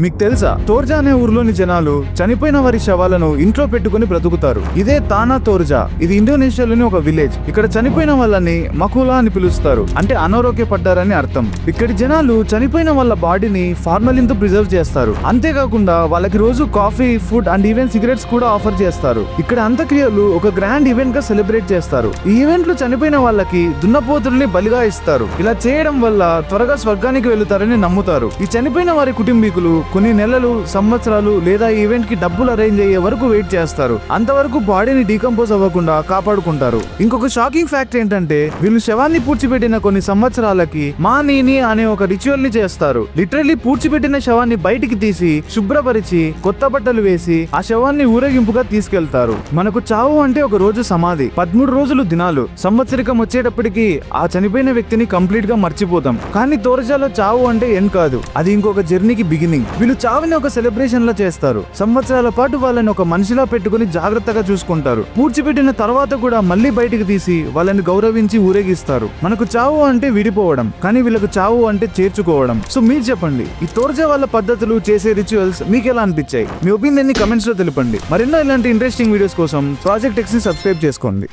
మీకు తెలుసా, తోర్జా అనే ఊర్లోని జనాలు చనిపోయిన వారి శవాలను ఇంట్లో పెట్టుకుని బ్రతుకుతారు. ఇదే తానా తోర్జా. ఇది ఇండోనేషియాలోని ఒక విలేజ్. ఇక్కడ చనిపోయిన వాళ్ళని మకులా అని పిలుస్తారు, అంటే అనారోగ్యపడ్డారని అర్థం. ఇక్కడి జనాలు చనిపోయిన వాళ్ళ బాడీని ఫార్మలిన్ తో ప్రిజర్వ్ చేస్తారు. అంతేకాకుండా వాళ్ళకి రోజు coffee, food and even cigarettes కూడా ఆఫర్ చేస్తారు. ఇక్కడ అంత్యక్రియలు ఒక గ్రాండ్ ఈవెంట్ గా సెలబ్రేట్ చేస్తారు. ఈ ఈవెంట్ లో చనిపోయిన వాళ్ళకి దున్నపోతుల్ని బలిగా ఇస్తారు. ఇలా చేయడం వల్ల త్వరగా స్వర్గానికి వెళ్తారని నమ్ముతారు. ఈ చనిపోయిన వారి కుటుంబీకులు కొన్ని నెలలు, సంవత్సరాలు లేదా ఈవెంట్ కి డబ్బులు అరేంజ్ అయ్యే వరకు వెయిట్ చేస్తారు. అంతవరకు బాడీని డీకంపోజ్ అవ్వకుండా కాపాడుకుంటారు. ఇంకొక షాకింగ్ ఫ్యాక్ట్ ఏంటంటే, వీళ్ళు శవాన్ని పూడ్చిపెట్టిన కొన్ని సంవత్సరాలకి మానీని అనే ఒక రిచువల్ ని చేస్తారు. లిటరల్లీ పూడ్చిపెట్టిన శవాన్ని బయటికి తీసి శుభ్రపరిచి కొత్త బట్టలు వేసి ఆ శవాన్ని ఊరేగింపుగా తీసుకెళ్తారు. మనకు చావు అంటే ఒక రోజు సమాధి, 13 రోజులు దినాలు. సంవత్సరికం వచ్చేటప్పటికి ఆ చనిపోయిన వ్యక్తిని కంప్లీట్ గా మర్చిపోతాం. కానీ తోర్జాలో చావు అంటే ఏం కాదు, అది ఇంకొక జర్నీకి బిగినింగ్. వీళ్ళు చావుని ఒక సెలబ్రేషన్ లా చేస్తారు. సంవత్సరాల పాటు వాళ్ళని ఒక మనిషిలా పెట్టుకుని జాగ్రత్తగా చూసుకుంటారు. పూడ్చిపెట్టిన తర్వాత కూడా మళ్ళీ బయటికి తీసి వాళ్ళని గౌరవించి ఊరేగిస్తారు. మనకు చావు అంటే విడిపోవడం, కానీ వీళ్ళకు చావు అంటే చేర్చుకోవడం. సో మీరు చెప్పండి, ఈ తోర్జా వాళ్ళ పద్ధతులు, చేసే రిచువల్స్ మీకు ఎలా అనిపించాయి? మీ ఒపీనియన్ ని కమెంట్స్ లో తెలపండి. మరెన్నో ఇలాంటి ఇంట్రెస్టింగ్ వీడియోస్ కోసం ప్రాజెక్ట్ ఎక్స్ ని సబ్స్క్రైబ్ చేసుకోండి.